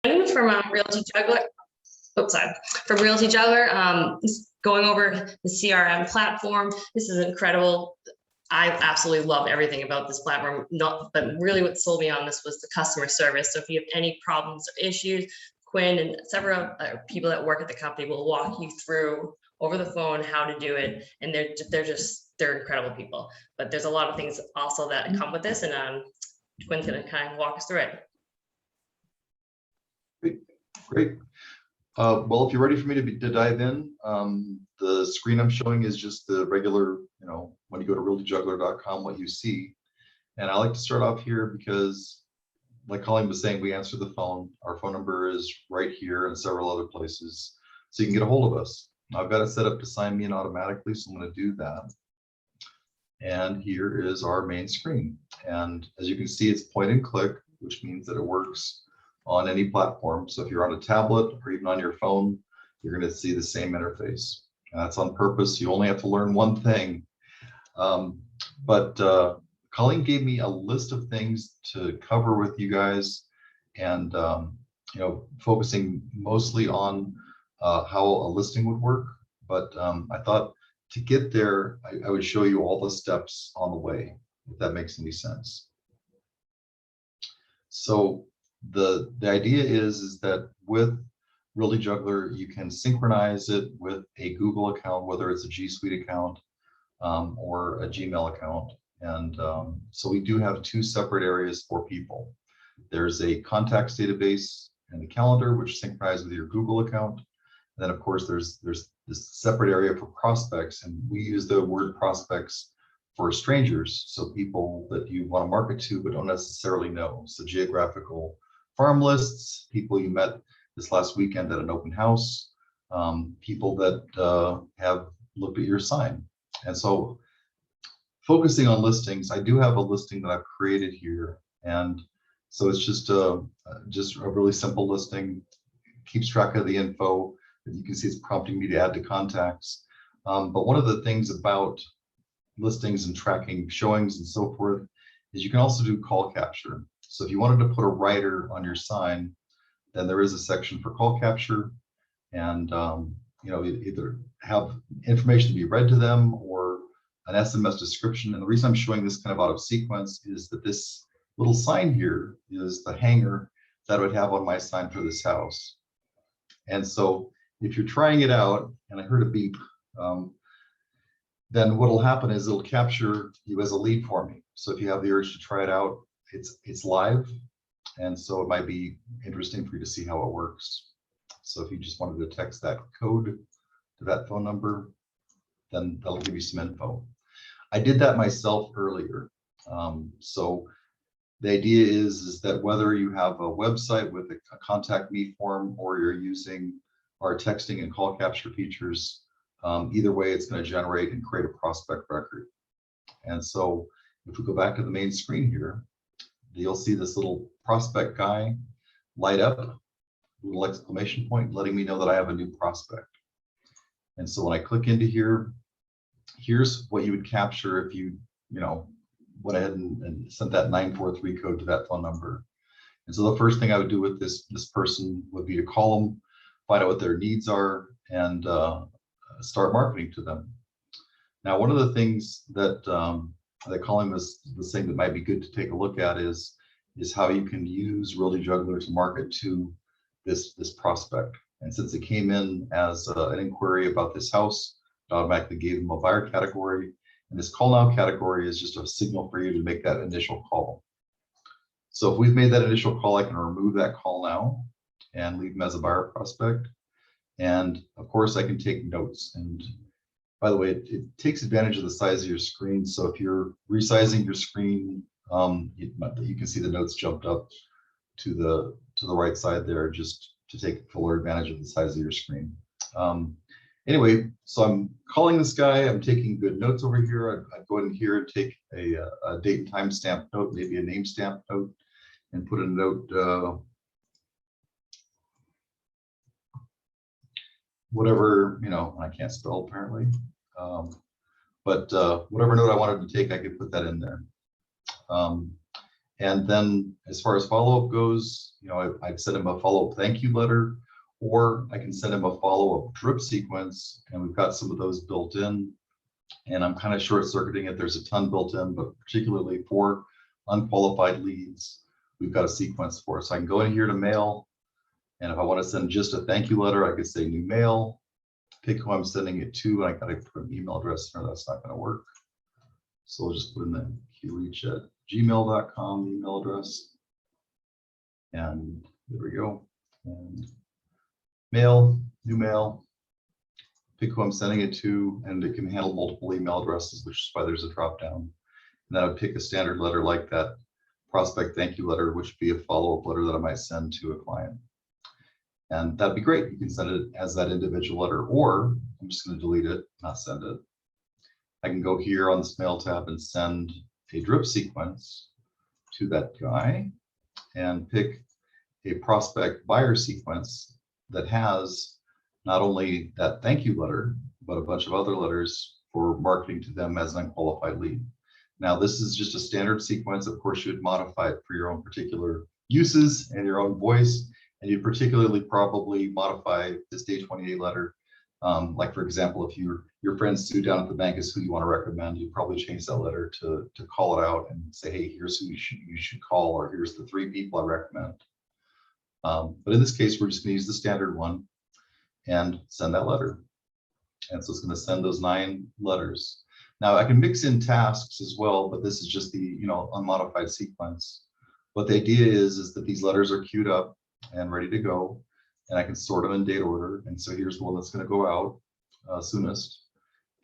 from Realty Juggler. Oops, sorry. From Realty Juggler, going over the CRM platform. This is incredible. I absolutely love everything about this platform. But really what sold me on this was the customer service. So if you have any problems or issues, Quinn and several people that work at the company will walk you through over the phone how to do it. And they're incredible people. But there's a lot of things also that come with this, and Quinn's gonna kind of walk us through it. Great. Well, if you're ready for me to dive in, the screen I'm showing is just the regular, when you go to realtyjuggler.com, what you see. And I like to start off here because, like Colleen was saying, we answer the phone. Our phone number is right here and several other places, so you can get a hold of us. I've got it set up to sign me in automatically, so I'm going to do that. And here is our main screen. And as you can see, it's point and click, which means that it works on any platform. So if you're on a tablet or even on your phone, you're going to see the same interface. And that's on purpose. You only have to learn one thing. Colleen gave me a list of things to cover with you guys, and focusing mostly on how a listing would work. But I thought to get there, I would show you all the steps on the way, if that makes any sense. So the idea is that with Realty Juggler, you can synchronize it with a Google account, whether it's a G Suite account or a Gmail account. And so we do have two separate areas for people. There's a contacts database and the calendar, which synchronizes with your Google account. And then, of course, there's this separate area for prospects, and we use the word prospects for strangers, so people that you want to market to but don't necessarily know. So geographical farm lists, people you met this last weekend at an open house, people that have looked at your sign. And so focusing on listings, I do have a listing that I've created here. And so it's just a really simple listing, keeps track of the info. As you can see, it's prompting me to add to contacts. But one of the things about listings and tracking showings and so forth is you can also do call capture. So if you wanted to put a writer on your sign, then there is a section for call capture, and either have information to be read to them or an SMS description. And the reason I'm showing this kind of out of sequence is that this little sign here is the hanger that I would have on my sign for this house. And so if you're trying it out, and I heard a beep, then what will happen is it'll capture you as a lead for me. So if you have the urge to try it out, it's live. And so it might be interesting for you to see how it works. So if you just wanted to text that code to that phone number, then that'll give you some info. I did that myself earlier. So the idea is that whether you have a website with a contact me form or you're using our texting and call capture features, either way, it's going to generate and create a prospect record. And so if we go back to the main screen here, you'll see this little prospect guy light up, little exclamation point, letting me know that I have a new prospect. And so when I click into here, here's what you would capture if you went ahead and sent that 943 code to that phone number. And so the first thing I would do with this person would be to call them, find out what their needs are, and start marketing to them. Now, one of the things that Colin was saying that might be good to take a look at is how you can use Realty Juggler to market to this prospect. And since it came in as an inquiry about this house, it automatically gave them a buyer category. And this call now category is just a signal for you to make that initial call. So if we've made that initial call, I can remove that call now and leave them as a buyer prospect. And of course, I can take notes. And by the way, it takes advantage of the size of your screen. So if you're resizing your screen, you can see the notes jumped up to the right side there, just to take fuller advantage of the size of your screen. Anyway, so I'm calling this guy. I'm taking good notes over here. I go in here and take a date and time stamp note, maybe a name stamp note, and put a note. Whatever, I can't spell apparently, but whatever note I wanted to take, I could put that in there. And then as far as follow-up goes, I'd send him a follow-up thank you letter, or I can send him a follow-up drip sequence, and we've got some of those built in. And I'm kind of short-circuiting it. There's a ton built in, but particularly for unqualified leads, we've got a sequence for it. So I can go in here to mail, and if I want to send just a thank you letter, I could say new mail, pick who I'm sending it to, and I got to put an email address in there. That's not going to work. So we'll just put in the qreach@gmail.com email address. And there we go. And mail, new mail, pick who I'm sending it to, and it can handle multiple email addresses, which is why there's a drop down. And then I would pick a standard letter like that prospect thank you letter, which would be a follow-up letter that I might send to a client. And that'd be great. You can send it as that individual letter, or I'm just going to delete it, not send it. I can go here on this mail tab and send a drip sequence to that guy and pick a prospect buyer sequence that has not only that thank you letter, but a bunch of other letters for marketing to them as an unqualified lead. Now, this is just a standard sequence. Of course, you would modify it for your own particular uses and your own voice. And you particularly probably modify this day 28 letter. Like, for example, if your friend Sue down at the bank is who you want to recommend, you probably change that letter to call it out and say, hey, here's who you should call, or here's the 3 people I recommend. But in this case, we're just going to use the standard one and send that letter. And so it's going to send those 9 letters. Now I can mix in tasks as well, but this is just the unmodified sequence. What the idea is that these letters are queued up and ready to go, and I can sort them in date order. And so here's the one that's going to go out soonest,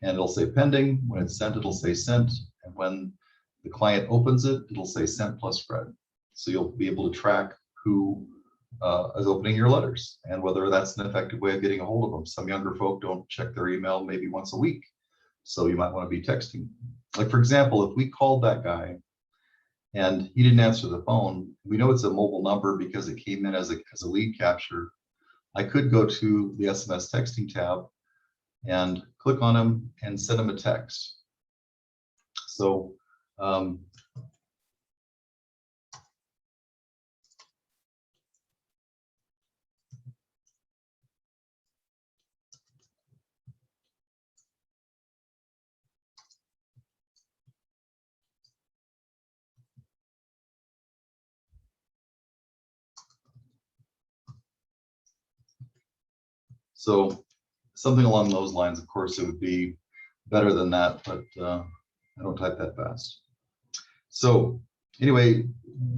and it'll say pending. When it's sent, it'll say sent, and when the client opens it, it'll say sent plus read. So you'll be able to track who is opening your letters and whether that's an effective way of getting a hold of them. Some younger folk don't check their email maybe once a week, so you might want to be texting. Like, for example, if we called that guy and he didn't answer the phone, we know it's a mobile number because it came in as a lead capture. I could go to the SMS texting tab and click on him and send him a text. So something along those lines. Of course, it would be better than that, but I don't type that fast. So anyway,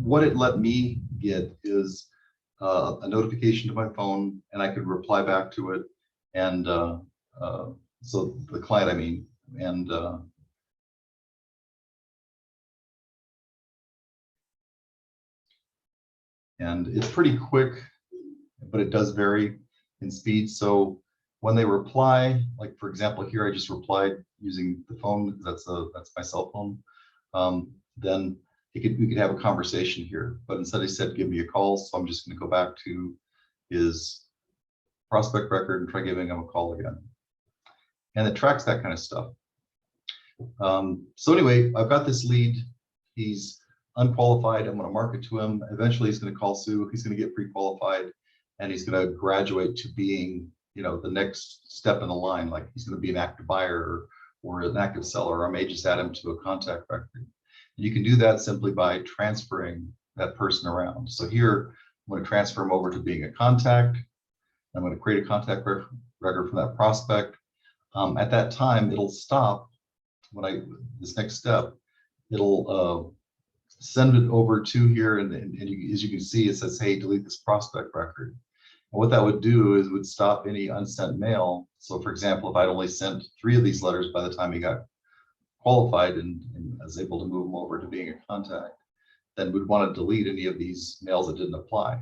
what it let me get is a notification to my phone, and I could reply back to it. And so the client, I mean, and it's pretty quick, but it does vary in speed. So when they reply, like for example, here I just replied using the phone. That's my cell phone. Then we could have a conversation here, but instead he said give me a call. So I'm just going to go back to his prospect record and try giving him a call again. And it tracks that kind of stuff. So anyway, I've got this lead. He's unqualified. I'm going to market to him. Eventually he's going to call Sue. He's going to get pre-qualified, and he's going to graduate to being, the next step in the line. Like he's going to be an active buyer or an active seller. I may just add him to a contact record. And you can do that simply by transferring that person around. So here, I'm going to transfer him over to being a contact. I'm going to create a contact record from that prospect. At that time, it'll stop when this next step, it'll send it over to here, and as you can see, it says, hey, delete this prospect record. And what that would do is it would stop any unsent mail. So for example, if I'd only sent 3 of these letters by the time he got qualified and was able to move him over to being a contact, then we'd want to delete any of these mails that didn't apply.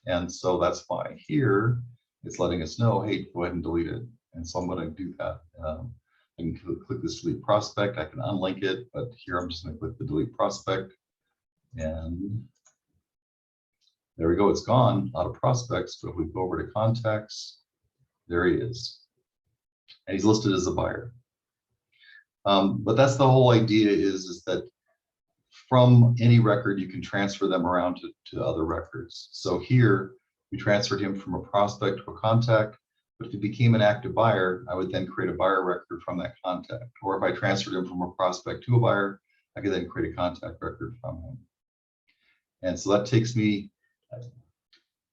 And so that's why here it's letting us know, hey, go ahead and delete it. And so I'm going to do that. I can click this delete prospect. I can unlink it, but here I'm just going to click the delete prospect. And there we go. It's gone out of prospects. But if we go over to contacts, there he is. And he's listed as a buyer. But that's the whole idea is that from any record, you can transfer them around to other records. So here, we transferred him from a prospect to a contact, but if he became an active buyer, I would then create a buyer record from that contact. Or if I transferred him from a prospect to a buyer, I could then create a contact record from him. And so that takes me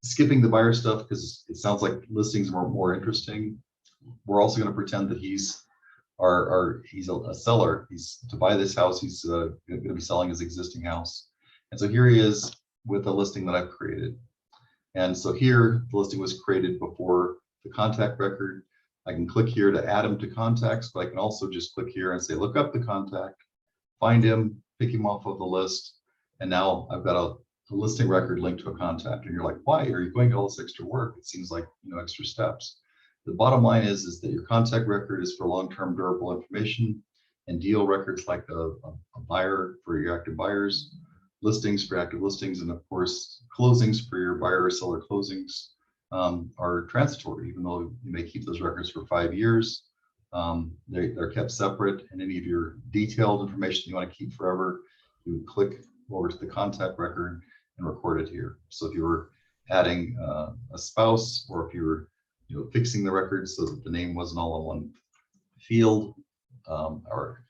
skipping the buyer stuff because it sounds like listings are more interesting. We're also going to pretend that he's a seller. He's to buy this house. He's going to be selling his existing house. And so here he is with a listing that I've created. And so here the listing was created before the contact record. I can click here to add him to contacts, but I can also just click here and say, look up the contact, find him, pick him off of the list. And now I've got a listing record linked to a contact. And you're like, why are you going to all this extra work? It seems like, extra steps. The bottom line is that your contact record is for long-term durable information, and deal records like a buyer for your active buyers, listings for active listings, and of course, closings for your buyer or seller closings are transitory, even though you may keep those records for 5 years. They're kept separate, and any of your detailed information you want to keep forever, you would click over to the contact record and record it here. So if you were adding a spouse, or if you were fixing the record so that the name wasn't all in one field, or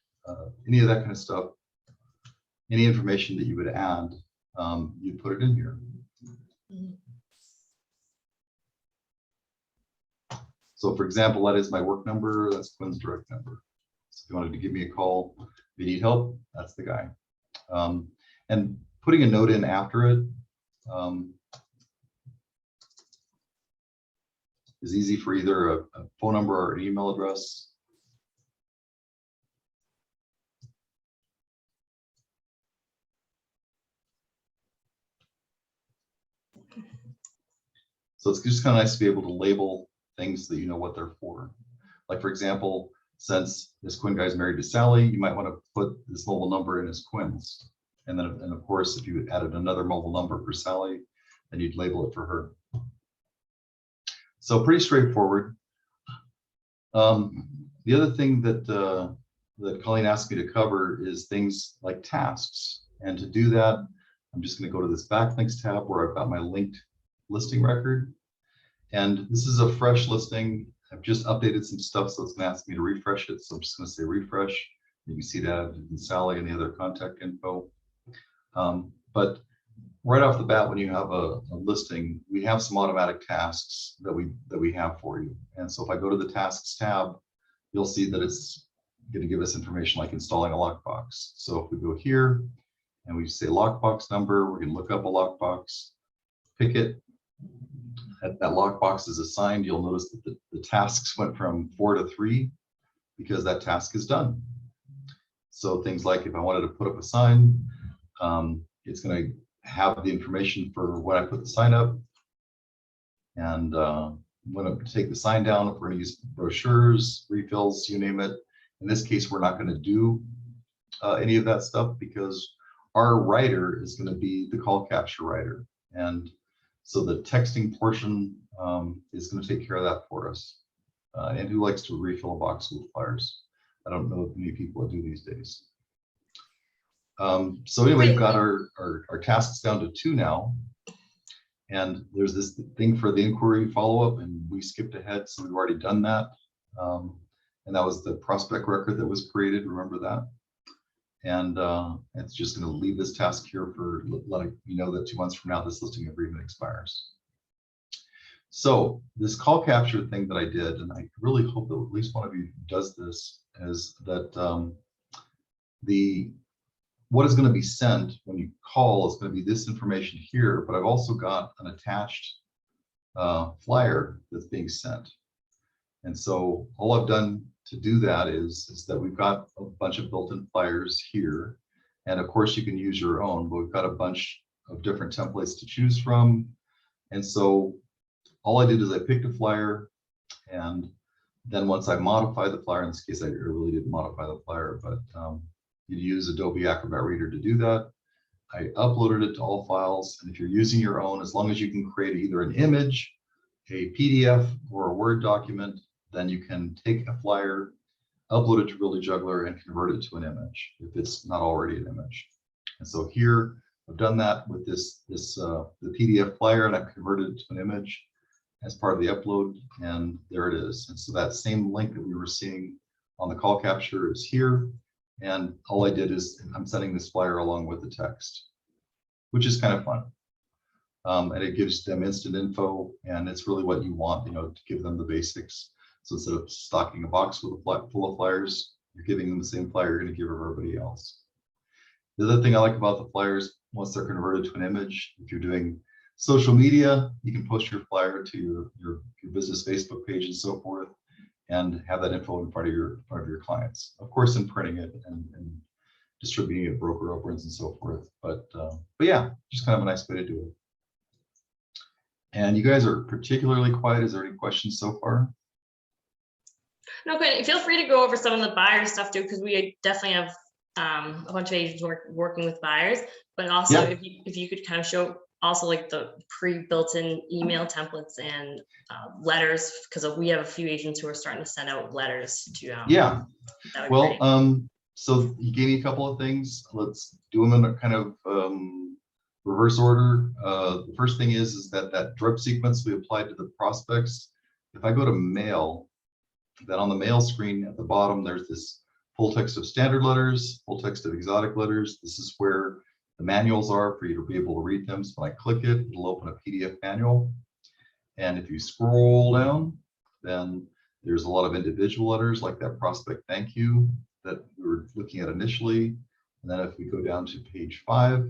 any of that kind of stuff, any information that you would add, you'd put it in here. So for example, that is my work number, that's Quinn's direct number. So if you wanted to give me a call, if you need help, that's the guy. And putting a note in after it is easy for either a phone number or an email address. So it's just kind of nice to be able to label things that you know what they're for. Like for example, since this Quinn guy's married to Sally, you might want to put this mobile number in as Quinn's. And then, and of course, if you added another mobile number for Sally, then you'd label it for her. So pretty straightforward. The other thing that that Colleen asked me to cover is things like tasks. And to do that, I'm just going to go to this backlinks tab where I've got my linked listing record. And this is a fresh listing. I've just updated some stuff, so it's going to ask me to refresh it. So I'm just going to say refresh. You can see that in Sally and the other contact info. But right off the bat, when you have a listing, we have some automatic tasks that we have for you. And so if I go to the tasks tab, you'll see that it's going to give us information like installing a lockbox. So if we go here and we say lockbox number, we're going to look up a lockbox, pick it. That lockbox is assigned. You'll notice that the tasks went from 4 to 3 because that task is done. So things like if I wanted to put up a sign, it's going to have the information for when I put the sign up, and when I take the sign down, if we're going to use brochures, refills, you name it. In this case, we're not going to do any of that stuff because our writer is going to be the call capture writer, and so the texting portion is going to take care of that for us. And who likes to refill a box with flyers? I don't know many people that do these days. So anyway, we've got our tasks down to 2 now. And there's this thing for the inquiry follow-up, and we skipped ahead, so we've already done that. And that was the prospect record that was created, remember that? And it's just going to leave this task here for letting you know that 2 months from now, this listing agreement expires. So this call capture thing that I did, and I really hope that at least one of you does this, is that what is going to be sent when you call is going to be this information here, but I've also got an attached flyer that's being sent. And so all I've done to do that is that we've got a bunch of built-in flyers here. And of course you can use your own, but we've got a bunch of different templates to choose from. And so all I did is I picked a flyer, and then once I modify the flyer, in this case, I really didn't modify the flyer, but you use Adobe Acrobat Reader to do that. I uploaded it to all files, and if you're using your own, as long as you can create either an image, a PDF, or a Word document, then you can take a flyer, upload it to Realty Juggler, and convert it to an image if it's not already an image. And so here I've done that with the PDF flyer, and I've converted it to an image as part of the upload, and there it is. And so that same link that we were seeing on the call capture is here. And all I did is I'm sending this flyer along with the text, which is kind of fun. And it gives them instant info, and it's really what you want, to give them the basics. So instead of stocking a box full of flyers, you're giving them the same flyer you're going to give everybody else. The other thing I like about the flyers, once they're converted to an image, if you're doing social media, you can post your flyer to your business Facebook page and so forth, and have that info in front of your clients. Of course, in printing it and distributing it, broker opens and so forth. But yeah, just kind of a nice way to do it. And you guys are particularly quiet. Is there any questions so far? No, good. Feel free to go over some of the buyer stuff too, because we definitely have a bunch of agents working with buyers. But also, Yeah. if you could kind of show also like the pre-built-in email templates and letters, because we have a few agents who are starting to send out letters to. Yeah. That would be Well, so you gave me a couple of things. Let's do them in a kind of reverse order. The first thing is that drip sequence we applied to the prospects. If I go to mail, then on the mail screen at the bottom, there's this full text of standard letters, full text of exotic letters. This is where the manuals are for you to be able to read them. So when I click it, it'll open a PDF manual. And if you scroll down, then there's a lot of individual letters like that prospect thank you that we were looking at initially. And then if we go down to page 5,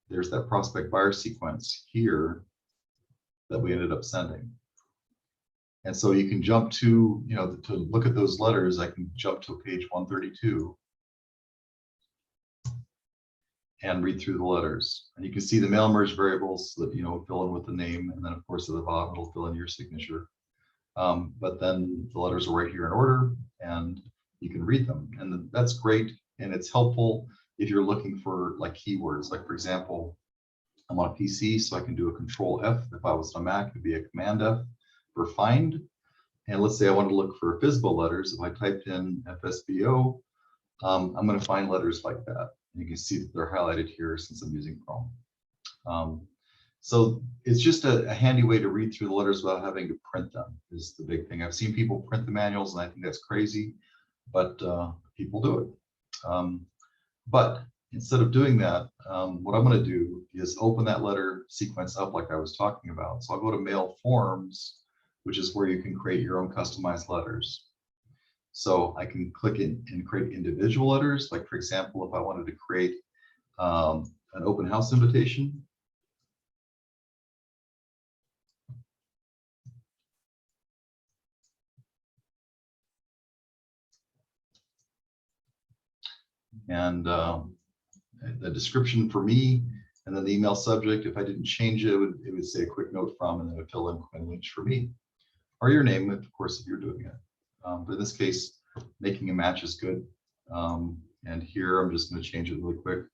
there's that prospect buyer sequence here that we ended up sending. And so you can jump to, to look at those letters, I can jump to page 132 and read through the letters. And you can see the mail merge variables that, fill in with the name. And then of course at the bottom, it'll fill in your signature. But then the letters are right here in order and you can read them. And that's great. And it's helpful if you're looking for like keywords, like for example, I'm on a PC, so I can do a Control F. If I was on a Mac, it'd be a Command F for find. And let's say I wanted to look for FSBO letters. If I typed in FSBO, I'm going to find letters like that. You can see that they're highlighted here since I'm using Chrome. So it's just a handy way to read through the letters without having to print them is the big thing. I've seen people print the manuals and I think that's crazy, but people do it. But instead of doing that, what I'm going to do is open that letter sequence up like I was talking about. So I'll go to Mail Forms, which is where you can create your own customized letters. So I can click in and create individual letters. Like for example, if I wanted to create an open house invitation. And the description for me, and then the email subject, if I didn't change it, it would say a quick note from, and then it would fill in Quinn Lynch for me, or your name, of course, if you're doing it. But in this case, making a match is good. And here, I'm just going to change it really quick.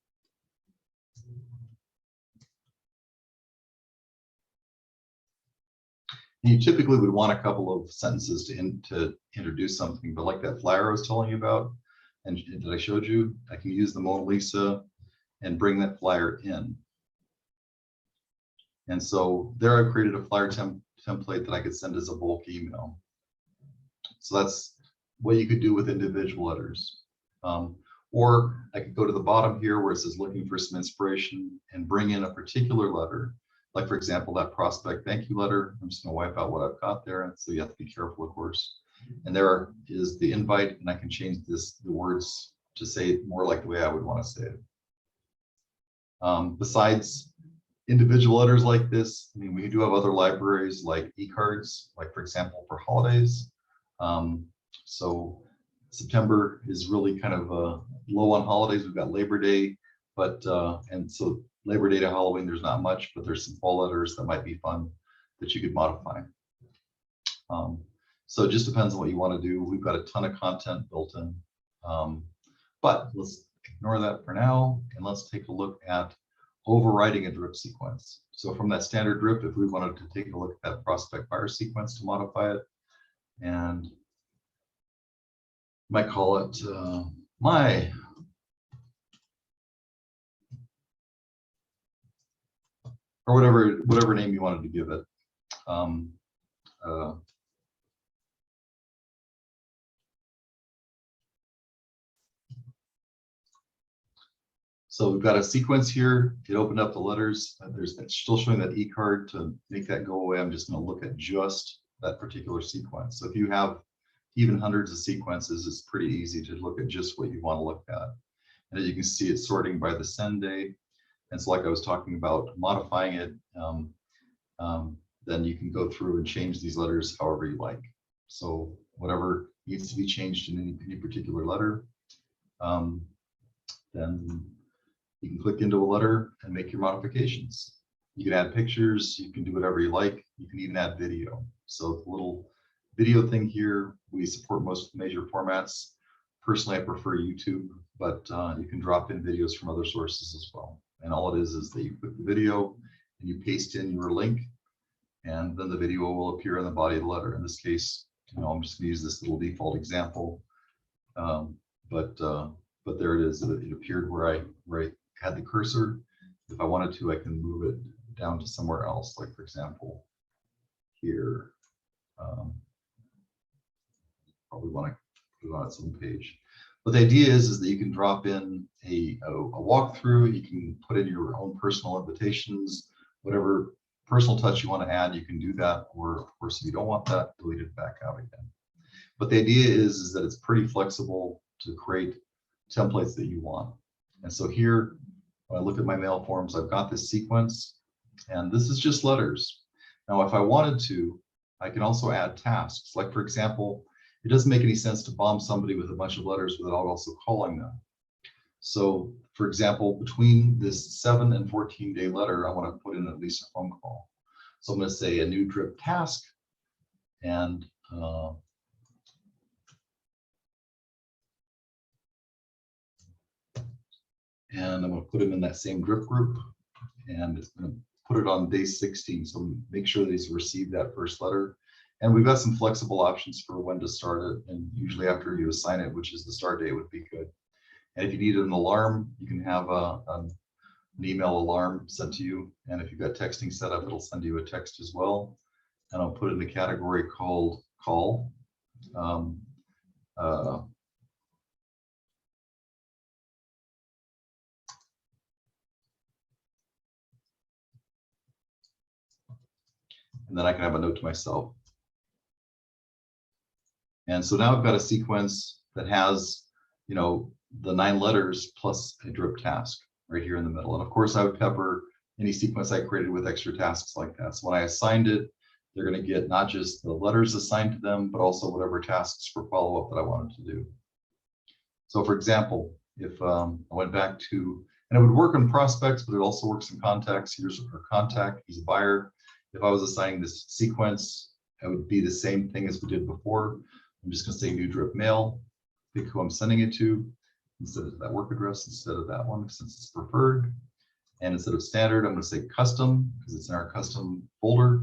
And you typically would want a couple of sentences to introduce something, but like that flyer I was telling you about, and that I showed you, I can use the Mona Lisa and bring that flyer in. And so there I've created a flyer template that I could send as a bulk email. So that's what you could do with individual letters. Or I could go to the bottom here where it says looking for some inspiration and bring in a particular letter. Like for example, that prospect thank you letter. I'm just going to wipe out what I've got there. And so you have to be careful, of course. And there is the invite, and I can change the words to say it more like the way I would want to say it. Besides individual letters like this, I mean, we do have other libraries like e-cards, like for example, for holidays. So September is really kind of low on holidays. We've got Labor Day, but and so Labor Day to Halloween, there's not much, but there's some fall letters that might be fun that you could modify. So it just depends on what you want to do. We've got a ton of content built in, but let's ignore that for now, and let's take a look at overriding a drip sequence. So from that standard drip, if we wanted to take a look at that prospect buyer sequence to modify it, and might call it my or whatever name you wanted to give it. Uh, So we've got a sequence here. It opened up the letters. It's still showing that E card. To make that go away, I'm just going to look at just that particular sequence. So if you have even hundreds of sequences, it's pretty easy to look at just what you want to look at. And as you can see, it's sorting by the send date. And so like I was talking about modifying it, then you can go through and change these letters however you like. So whatever needs to be changed in any particular letter, then you can click into a letter and make your modifications. You can add pictures, you can do whatever you like. You can even add video. So the little video thing here, we support most major formats. Personally, I prefer YouTube, but you can drop in videos from other sources as well. And all it is that you click the video and you paste in your link, and then the video will appear in the body of the letter. In this case, I'm just going to use this little default example, but there it is. It appeared where I had the cursor. If I wanted to, I can move it down to somewhere else, like for example, here. Probably want to put it on its own page. But the idea is that you can drop in a walkthrough. You can put in your own personal invitations, whatever personal touch you want to add, you can do that. Or of course, if you don't want that, delete it back out again. But the idea is that it's pretty flexible to create templates that you want. And so here, when I look at my mail forms, I've got this sequence, and this is just letters. Now, if I wanted to, I can also add tasks. Like for example, it doesn't make any sense to bomb somebody with a bunch of letters without also calling them. So for example, between this 7 and 14-day letter, I want to put in at least a phone call. So I'm going to say a new drip task, and I'm going to put him in that same drip group, and it's going to put it on day 16. So make sure that he's received that first letter. And we've got some flexible options for when to start it. And usually after you assign it, which is the start date, would be good. And if you need an alarm, you can have an email alarm sent to you. And if you've got texting set up, it'll send you a text as well. And I'll put it in the category called call. And then I can have a note to myself. And so now I've got a sequence that has, the 9 letters plus a drip task right here in the middle. And of course, I would pepper any sequence I created with extra tasks like that. So when I assigned it, they're going to get not just the letters assigned to them, but also whatever tasks for follow-up that I wanted to do. So for example, if I went back to, and it would work in prospects, but it also works in contacts. Here's our contact, he's a buyer. If I was assigning this sequence, it would be the same thing as we did before. I'm just going to say new drip mail, pick who I'm sending it to instead of that work address, instead of that one, since it's preferred. And instead of standard, I'm going to say custom because it's in our custom folder.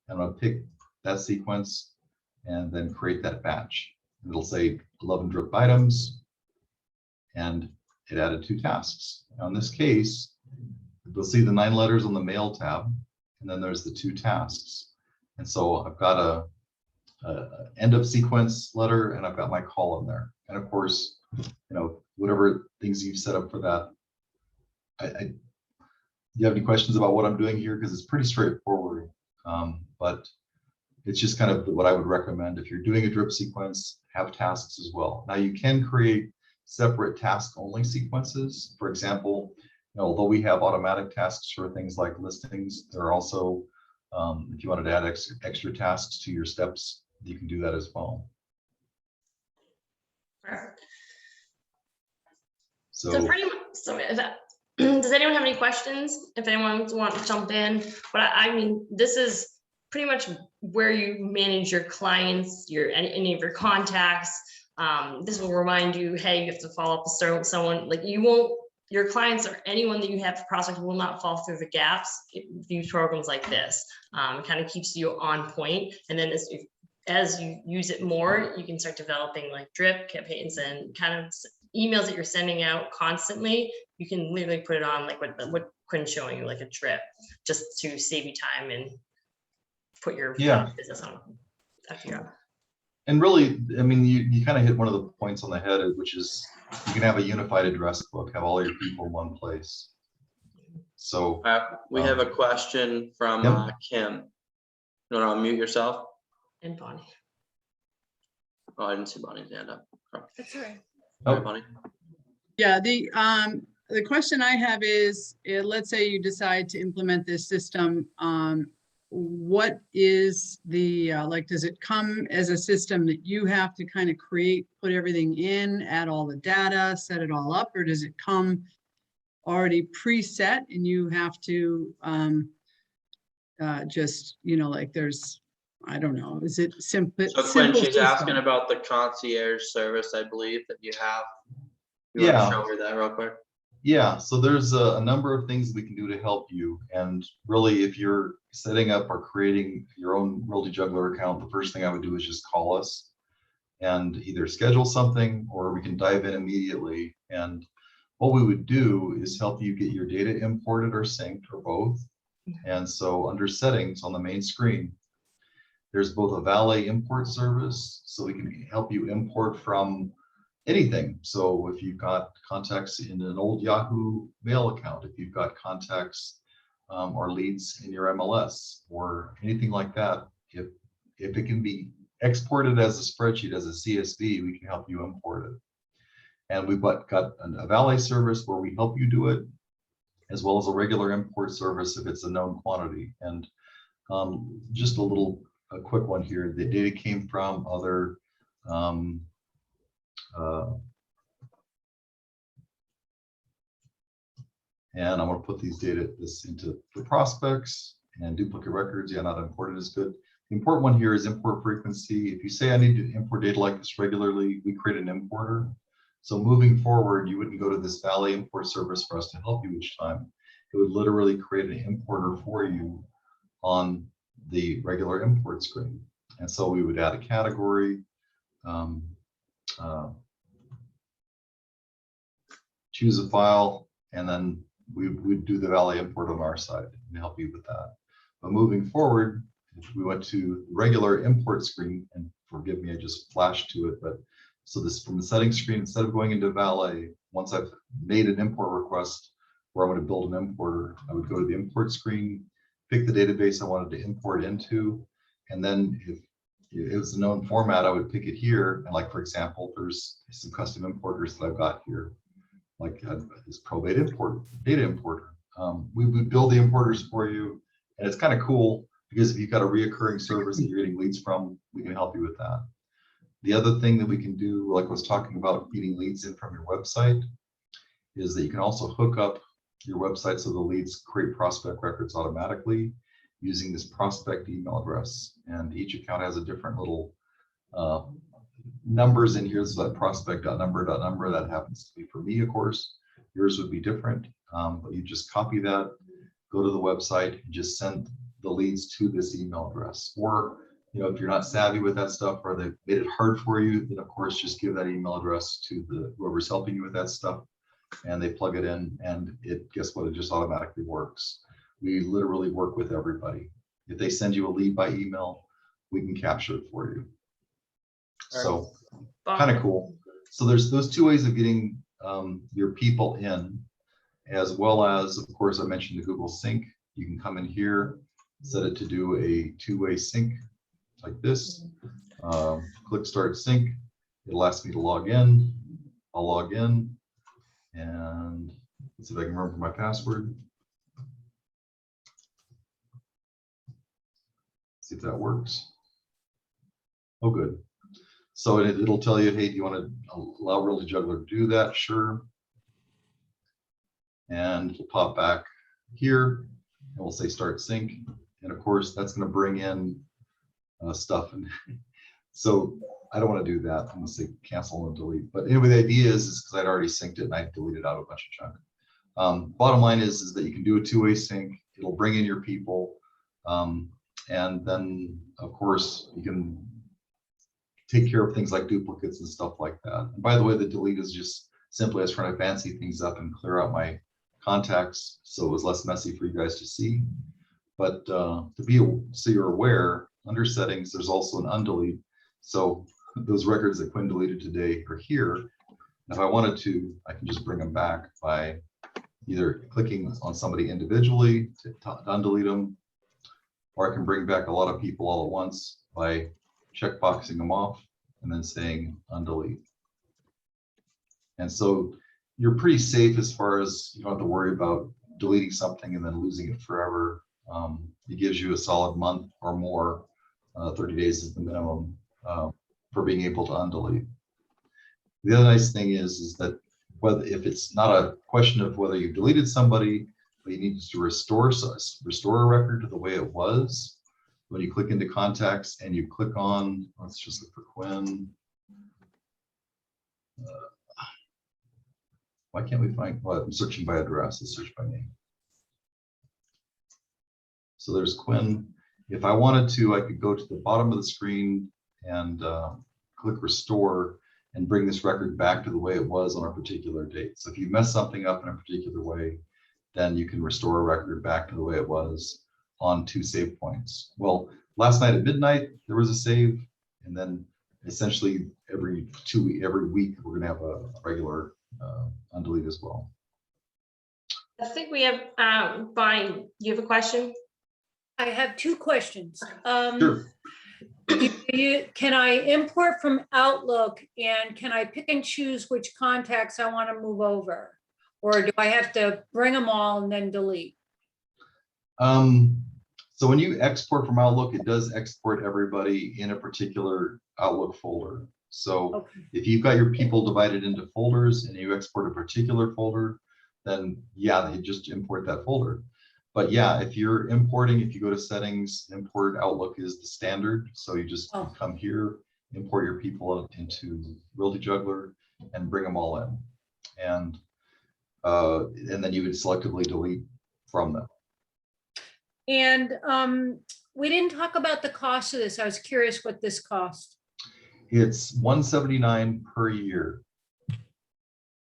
And I'm going to pick that sequence and then create that batch. And it'll say 11 drip items, and it added 2 tasks. Now in this case, you'll see the 9 letters on the mail tab, and then there's the 2 tasks. And so I've got a end of sequence letter, and I've got my call in there. And of course, whatever things you've set up for that. Do you have any questions about what I'm doing here? Because it's pretty straightforward, but it's just kind of what I would recommend. If you're doing a drip sequence, have tasks as well. Now you can create separate task only sequences. For example, although we have automatic tasks for things like listings, there are also, if you wanted to add extra tasks to your steps, you can do that as well. Perfect. So pretty much, does anyone have any questions? If anyone wants to jump in, but I mean, this is pretty much where you manage your clients, any of your contacts. This will remind you, hey, you have to follow up with someone. Like your clients or anyone that you have to prospect will not fall through the gaps if you use programs like this. It kind of keeps you on point. And then as you use it more, you can start developing like drip campaigns and kind of emails that you're sending out constantly. You can literally put it on like what Quinn showing you like a drip, just to save you time and put your business on after you're up. And really, I mean, you kind of hit one of the points on the head, which is you can have a unified address book, have all your people in one place. So we have a question from Kim. You want to unmute yourself? And Bonnie. Oh, I didn't see Bonnie's hand up. That's all right. All right, Bonnie. Yeah, the question I have is, let's say you decide to implement this system, what is the, like, does it come as a system that you have to kind of create, put everything in, add all the data, set it all up, or does it come already preset and you have to just, like there's, I don't know, is it simple? So Quinn, she's asking about the concierge service, I believe, that you have. You want to show her that real quick? Yeah, so there's a number of things we can do to help you. And really, if you're setting up or creating your own Realty Juggler account, the first thing I would do is just call us and either schedule something, or we can dive in immediately. And what we would do is help you get your data imported or synced, or both. And so under settings on the main screen, there's both a valet import service, so we can help you import from anything. So if you've got contacts in an old Yahoo Mail account, if you've got contacts or leads in your MLS or anything like that, if it can be exported as a spreadsheet, as a CSV, we can help you import it. And we've got a valet service where we help you do it, as well as a regular import service if it's a known quantity. And just a quick one here. The data came from other and I'm going to put this into the prospects and duplicate records. Yeah, not imported is good. The important one here is import frequency. If you say I need to import data like this regularly, we create an importer. So moving forward, you wouldn't go to this valet import service for us to help you each time. It would literally create an importer for you on the regular import screen. And so we would add a category, choose a file, and then we'd do the valet import on our side and help you with that. But moving forward, if we went to regular import screen, and forgive me, I just flashed to it, but so this from the settings screen, instead of going into valet, once I've made an import request where I'm going to build an importer, I would go to the import screen, pick the database I wanted to import into, and then if it was a known format, I would pick it here. And like, for example, there's some custom importers that I've got here, like this probate import data importer. We would build the importers for you, and it's kind of cool because if you've got a reoccurring service that you're getting leads from, we can help you with that. The other thing that we can do, like I was talking about getting leads in from your website, is that you can also hook up your website so the leads create prospect records automatically using this prospect email address. And each account has a different little numbers in here. So that prospect.number, that happens to be for me, of course. Yours would be different, but you just copy that, go to the website, and just send the leads to this email address. Or, if you're not savvy with that stuff, or they've made it hard for you, then of course just give that email address to whoever's helping you with that stuff, and they plug it in, and guess what? It just automatically works. We literally work with everybody. If they send you a lead by email, we can capture it for you. So kind of cool. So there's those two ways of getting your people in, as well as, of course, I mentioned the Google Sync. You can come in here, set it to do a two-way sync like this. Click Start Sync. It'll ask me to log in. I'll log in, and let's see if I can remember my password. See if that works. Oh, good. So it'll tell you, hey, do you want to allow Realty Juggler to do that? Sure. And it'll pop back here, and we'll say Start Sync. And of course, that's going to bring in stuff. And so I don't want to do that. I'm going to say cancel and delete. But anyway, the idea is because I'd already synced it and I deleted out a bunch of junk. Bottom line is that you can do a two-way sync. It'll bring in your people. And then, of course, you can take care of things like duplicates and stuff like that. And by the way, the delete is just simply us trying to fancy things up and clear out my contacts, so it was less messy for you guys to see. But so you're aware, under settings, there's also an undelete. So those records that Quinn deleted today are here. And if I wanted to, I can just bring them back by either clicking on somebody individually to undelete them, or I can bring back a lot of people all at once by checkboxing them off and then saying undelete. And so you're pretty safe as far as you don't have to worry about deleting something and then losing it forever. It gives you a solid month or more, 30 days is the minimum for being able to undelete. The other nice thing is that if it's not a question of whether you deleted somebody, but you need to restore a record to the way it was, when you click into contacts and you click on, let's just look for Quinn. Why can't we find, well, I'm searching by address, let's search by name. So there's Quinn. If I wanted to, I could go to the bottom of the screen and click restore and bring this record back to the way it was on a particular date. So if you mess something up in a particular way, then you can restore a record back to the way it was on 2 save points. Well, last night at midnight, there was a save, and then essentially every week, we're gonna have a regular undelete as well. I think we have, Bonnie, you have a question? I have 2 questions. Sure. Can I import from Outlook, and can I pick and choose which contacts I want to move over? Or do I have to bring them all and then delete? So when you export from Outlook, it does export everybody in a particular Outlook folder. So Okay. if you've got your people divided into folders and you export a particular folder, then yeah, you just import that folder. But yeah, if you're importing, if you go to settings, import Outlook is the standard. So you just come here, import your people into Realty Juggler and bring them all in. And then you would selectively delete from them. And we didn't talk about the cost of this. I was curious what this cost. It's $179 per year.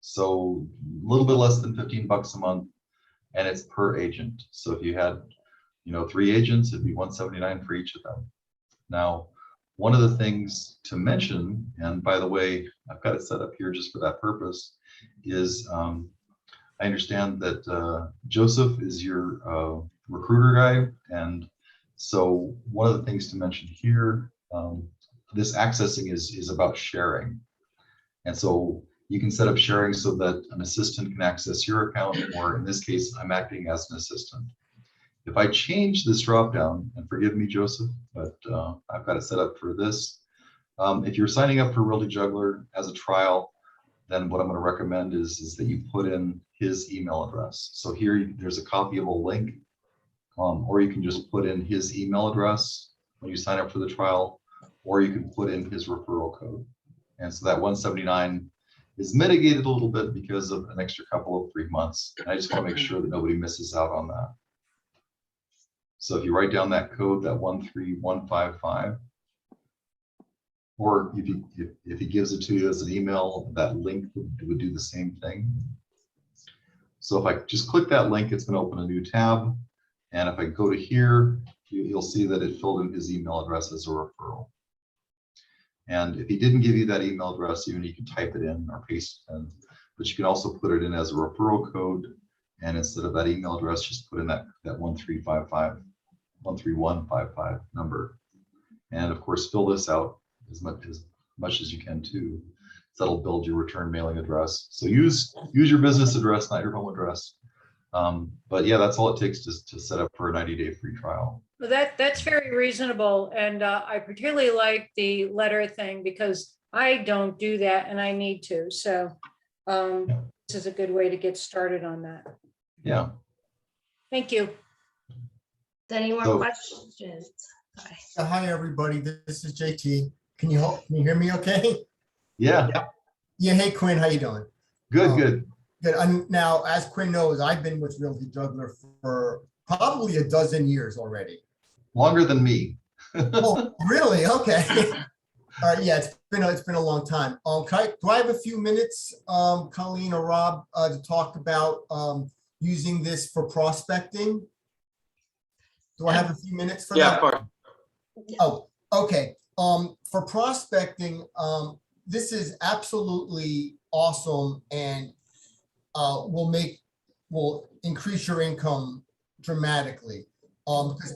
So a little bit less than 15 bucks a month, and it's per agent. So if you had, 3 agents, it'd be $179 for each of them. Now, one of the things to mention, and by the way, I've got it set up here just for that purpose, is I understand that Joseph is your recruiter guy. And so one of the things to mention here, this accessing is about sharing. And so you can set up sharing so that an assistant can access your account, or in this case, I'm acting as an assistant. If I change this dropdown, and forgive me, Joseph, but I've got it set up for this. If you're signing up for Realty Juggler as a trial, then what I'm going to recommend is that you put in his email address. So here, there's a copy of a link, or you can just put in his email address when you sign up for the trial, or you can put in his referral code. And so that 179 is mitigated a little bit because of an extra couple of 3 months. And I just want to make sure that nobody misses out on that. So if you write down that code, that 13155, or if he gives it to you as an email, that link would do the same thing. So if I just click that link, it's going to open a new tab. And if I go to here, you'll see that it filled in his email address as a referral. And if he didn't give you that email address, you can type it in or paste it in, but you can also put it in as a referral code. And instead of that email address, just put in that 13155 number. And of course, fill this out as much as you can too. So that'll build your return mailing address. So use your business address, not your home address. But yeah, that's all it takes to set up for a 90-day free trial. Well, that's very reasonable. And I particularly like the letter thing because I don't do that and I need to. So this is a good way to get started on that. Yeah. Thank you. Any more questions? Hi, everybody. This is JT. Can you hear me okay? Yeah. Yeah. Hey, Quinn, how you doing? Good, good. Good. Now, as Quinn knows, I've been with Realty Juggler for probably a dozen years already. Longer than me. Oh, really? Okay. All right. Yeah, it's been a long time. Do I have a few minutes, Colleen or Rob, to talk about using this for prospecting? Do I have a few minutes for Yeah, that? of course. Oh, okay. For prospecting, this is absolutely awesome and will increase your income dramatically. Because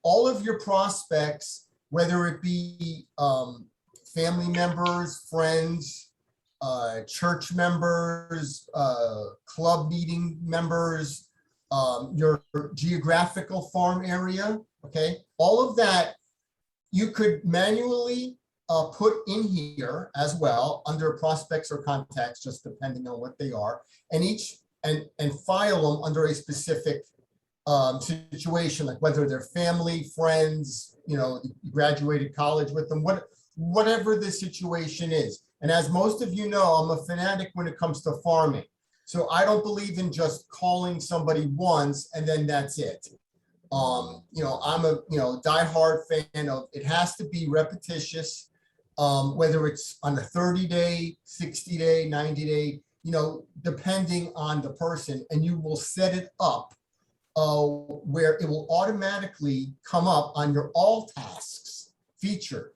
all of your prospects, whether it be family members, friends, church members, club meeting members, your geographical farm area, okay, all of that you could manually put in here as well under prospects or contacts, just depending on what they are, and file them under a specific situation, like whether they're family, friends, you graduated college with them, whatever the situation is. And as most of you know, I'm a fanatic when it comes to farming. So I don't believe in just calling somebody once and then that's it. I'm a diehard fan of it. Has to be repetitious, whether it's on a 30-day, 60-day, 90-day, depending on the person, and you will set it up where it will automatically come up on your all tasks feature.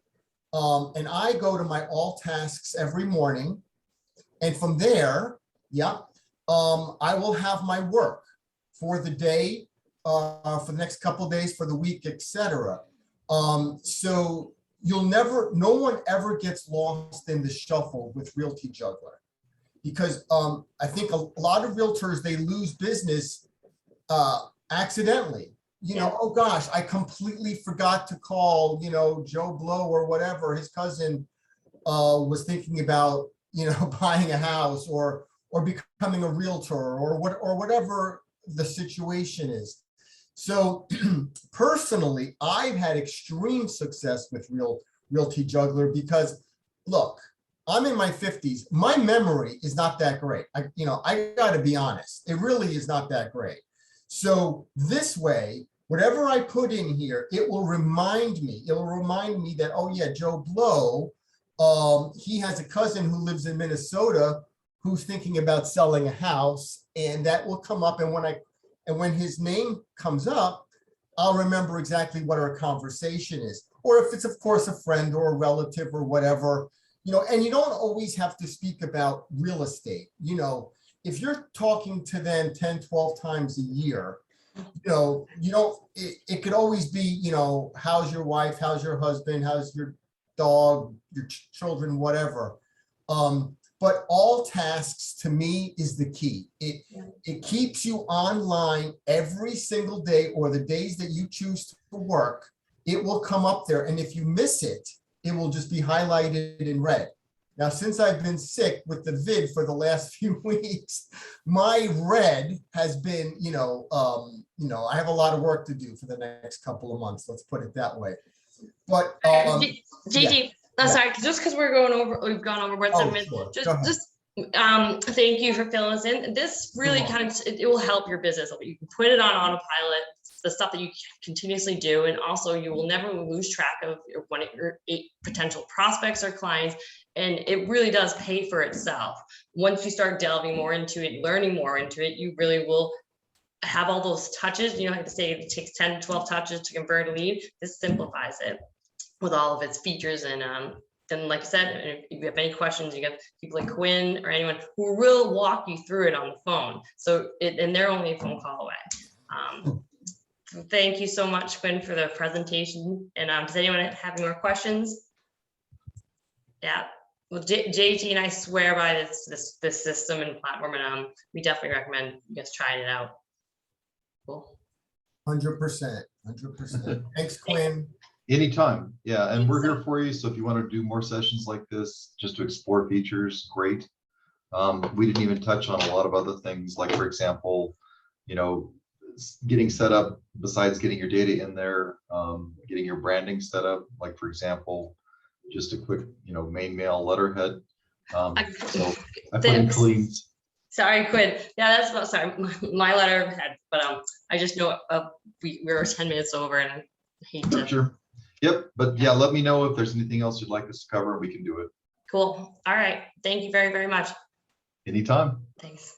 And I go to my all tasks every morning, and from there, I will have my work for the day, for the next couple of days, for the week, etc. So no one ever gets lost in the shuffle with Realty Juggler, because I think a lot of realtors, they lose business accidentally. Oh gosh, I completely forgot to call, Joe Blow or whatever, his cousin was thinking about, buying a house or becoming a realtor or whatever the situation is. So personally, I've had extreme success with Realty Juggler because, look, I'm in my 50s. My memory is not that great. I got to be honest. It really is not that great. So this way, whatever I put in here, it will remind me. It will remind me that, oh yeah, Joe Blow, he has a cousin who lives in Minnesota who's thinking about selling a house, and that will come up. And when his name comes up, I'll remember exactly what our conversation is. Or if it's, of course, a friend or a relative or whatever, and you don't always have to speak about real estate. If you're talking to them 10, 12 times a year, it could always be, how's your wife, how's your husband, how's your dog, your children, whatever. But all tasks to me is the key. It keeps you online every single day, or the days that you choose to work, it will come up there. And if you miss it, it will just be highlighted in red. Now, since I've been sick with the vid for the last few weeks, my red has been, I have a lot of work to do for the next couple of months. Let's put it that way. But JD, sorry, just because we've gone over about 7 minutes. Sure. Thank you for filling us in. This really it will help your business. You can put it on autopilot, the stuff that you continuously do, and also you will never lose track of your 8 potential prospects or clients, and it really does pay for itself. Once you start delving more into it, learning more into it, you really will have all those touches. You don't have to say it takes 10 to 12 touches to convert a lead. This simplifies it with all of its features. And then, like I said, if you have any questions, you got people like Quinn or anyone who will walk you through it on the phone. And they're only a phone call away. Thank you so much, Quinn, for the presentation. And does anyone have any more questions? Yeah. Well, JT and I swear by this system and platform, and we definitely recommend you guys trying it out. Cool. 100%. Thanks, Quinn. Anytime. Yeah. And we're here for you. So if you want to do more sessions like this, just to explore features, great. We didn't even touch on a lot of other things, like, for example, getting set up, besides getting your data in there, getting your branding set up, like, for example, just a quick, main mail letterhead. So I put in cleans. Sorry, Quinn. Yeah, that's about, sorry, my letterhead, but I just know we're 10 minutes over, and I hate to. Sure. Yep. But yeah, let me know if there's anything else you'd like us to cover, and we can do it. Cool. All right. Thank you very, very much. Anytime. Thanks.